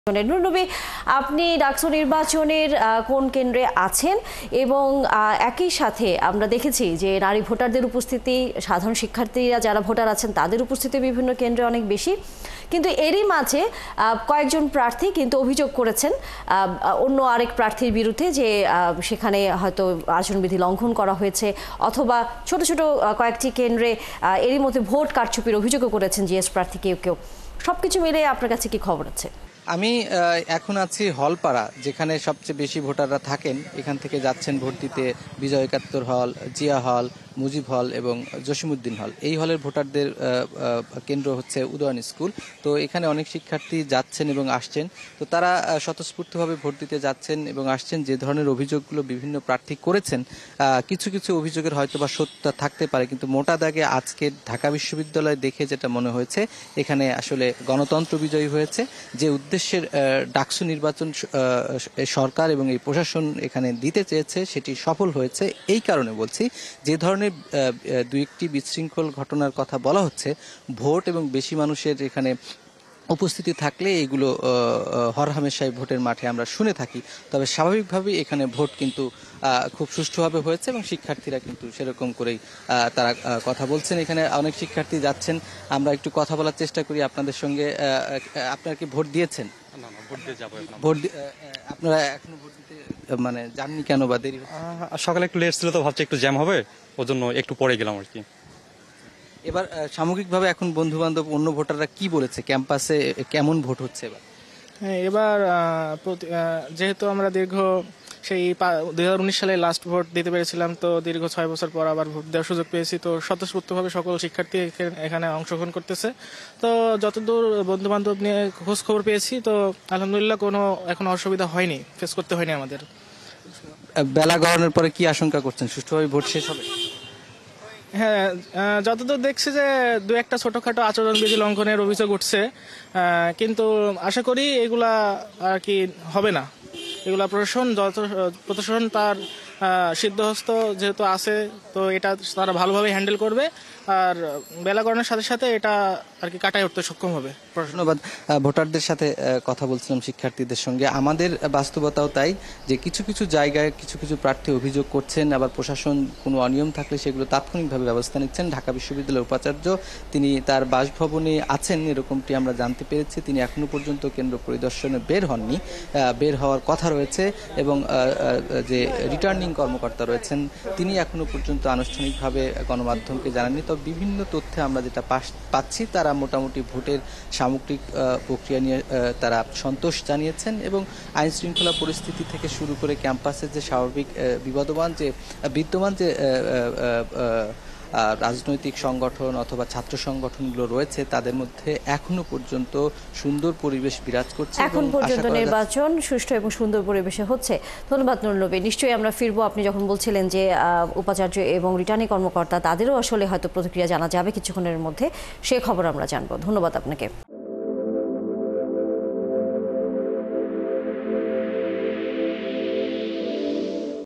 নুরনবী, আপনি ডাকসু নির্বাচনের কোন কেন্দ্রে আছেন এবং একই সাথে আমরা দেখেছি যে নারী ভোটারদের উপস্থিতি, সাধারণ শিক্ষার্থীরা যারা ভোটার আছেন তাদের উপস্থিতি বিভিন্ন কেন্দ্রে অনেক বেশি, কিন্তু এরই মাঝে কয়েকজন প্রার্থী কিন্তু অভিযোগ করেছেন অন্য আরেক প্রার্থীর বিরুদ্ধে যে সেখানে হয়তো আচরণবিধি লঙ্ঘন করা হয়েছে, অথবা ছোট ছোট কয়েকটি কেন্দ্রে এরই মধ্যে ভোট কারচুপির অভিযোগও করেছেন জিএস প্রার্থী কেউ কেউ। সবকিছু মিলে আপনার কাছে কি খবর আছে? আমি এখন আছি হলপাড়া, যেখানে সবচেয়ে বেশি ভোটাররা থাকেন। এখান থেকে যাচ্ছেন ভোট দিতে বিজয় একাত্তর হল, জিয়া হল, মুজিব হল এবং জসিমউদ্দিন হল। এই হলের ভোটারদের কেন্দ্র হচ্ছে উদয়ন স্কুল। তো এখানে অনেক শিক্ষার্থী যাচ্ছেন এবং আসছেন। তো তারা স্বতঃস্ফূর্তভাবে ভোট দিতে যাচ্ছেন এবং আসছেন। যে ধরনের অভিযোগগুলো বিভিন্ন প্রার্থী করেছেন, কিছু কিছু অভিযোগের হয়তো বা সত্যতা থাকতে পারে, কিন্তু মোটা দাগে আজকে ঢাকা বিশ্ববিদ্যালয় দেখে যেটা মনে হয়েছে, এখানে আসলে গণতন্ত্র বিজয়ী হয়েছে। যে উদ্দেশ্যের ডাকসু নির্বাচন সরকার এবং এই প্রশাসন এখানে দিতে চেয়েছে, সেটি সফল হয়েছে। এই কারণে বলছি, যে ধরনের দুই একটি বিশৃঙ্খল ঘটনার কথা বলা হচ্ছে, ভোট এবং বেশি মানুষের এখানে উপস্থিতি থাকলে এগুলো হরহামেশাই ভোটের মাঠে আমরা শুনে থাকি। তবে স্বাভাবিকভাবেই এখানে ভোট কিন্তু খুব সুষ্ঠুভাবে হয়েছে এবং শিক্ষার্থীরা কিন্তু সেরকম করেই তারা কথা বলছেন। এখানে অনেক শিক্ষার্থী যাচ্ছেন, আমরা একটু কথা বলার চেষ্টা করি আপনাদের সঙ্গে। আপনারা কি ভোট দিয়েছেন? ভোট আপনারা এখনো ভোট দিতে মানে যাননি কেন বা দেরি? সকালে একটু লেট ছিল, তো ভাবছি একটু জ্যাম হবে, ওর জন্য একটু পরে গেলাম আর কি। এবার সামগ্রিকভাবে এখন বন্ধু বান্ধব অন্য ভোটাররা কি বলেছে, ক্যাম্পাসে কেমন ভোট হচ্ছে এবার? হ্যাঁ, এবার যেহেতু আমরা সেই 2019 সালে লাস্ট ভোট দিতে পেরেছিলাম, তো দীর্ঘ 6 বছর পর আবার ভোট দেওয়ার সুযোগ পেয়েছি। তো স্বতঃস্ফূর্তভাবে সকল শিক্ষার্থী এখানে অংশগ্রহণ করতেছে। তো যতদূর বন্ধু বান্ধব নিয়ে খোঁজ খবর পেয়েছি, তো আলহামদুলিল্লাহ কোনো এখন অসুবিধা হয়নি, ফেস করতে হয়নি আমাদের। বেলা গড়ানোর পরে কি আশঙ্কা করছেন, সুষ্ঠুভাবে ভোট শেষ হবে? হ্যাঁ, যতদূর দেখছি যে দু একটা ছোটখাটো আচরণবিধি লঙ্ঘনের অভিযোগ উঠছে, কিন্তু আশা করি এগুলা আর কি হবে না। এগুলা প্রশাসন তার সিদ্ধহস্ত যেহেতু আছে, তো এটা তারা ভালোভাবে হ্যান্ডেল করবে, আর বেলা গড়ানোর সাথে সাথে এটা আর কি কাটায় উঠতে সক্ষম হবে। ধন্যবাদ। ভোটারদের সাথে কথা বলছিলাম, শিক্ষার্থীদের সঙ্গে। আমাদের বাস্তবতাও তাই, যে কিছু কিছু জায়গায় কিছু কিছু প্রার্থী অভিযোগ করছেন, আবার প্রশাসন কোনো অনিয়ম থাকলে সেগুলো তাৎক্ষণিকভাবে ব্যবস্থা নিচ্ছেন। ঢাকা বিশ্ববিদ্যালয়ের উপাচার্য তিনি তার বাসভবনে আছেন, এরকমটি আমরা জানতে পেরেছি। তিনি এখনো পর্যন্ত কেন্দ্র পরিদর্শনে বের হননি, বের হওয়ার কথা রয়েছে। এবং যে রিটার্নিং কর্মকর্তা রয়েছেন, তিনি এখনো পর্যন্ত আনুষ্ঠানিকভাবে গণমাধ্যমকে জানাননি। তবে বিভিন্ন তথ্যে আমরা যেটা পাচ্ছি, তারা মোটামুটি ভোটের সামগ্রিক প্রক্রিয়া নিয়ে তারা সন্তোষ জানিয়েছেন এবং আইন শৃঙ্খলা পরিস্থিতি থেকে শুরু করে ক্যাম্পাসের যে স্বাভাবিক বিদ্যমান যে রাজনৈতিক সংগঠন অথবা ছাত্র সংগঠনগুলো রয়েছে, তাদের মধ্যে এখনো পর্যন্ত সুন্দর পরিবেশ বিরাজ করছে। এখন পর্যন্ত নির্বাচন সুষ্ঠু এবং সুন্দর পরিবেশে হচ্ছে। ধন্যবাদ নুরনবী। নিশ্চয়ই আমরা ফিরবো। আপনি যখন বলছিলেন যে উপাচার্য এবং রিটার্নিং কর্মকর্তা, তাদেরও আসলে হয়তো প্রতিক্রিয়া জানা যাবে কিছুক্ষণের মধ্যে, সে খবর আমরা জানবো। ধন্যবাদ আপনাকে।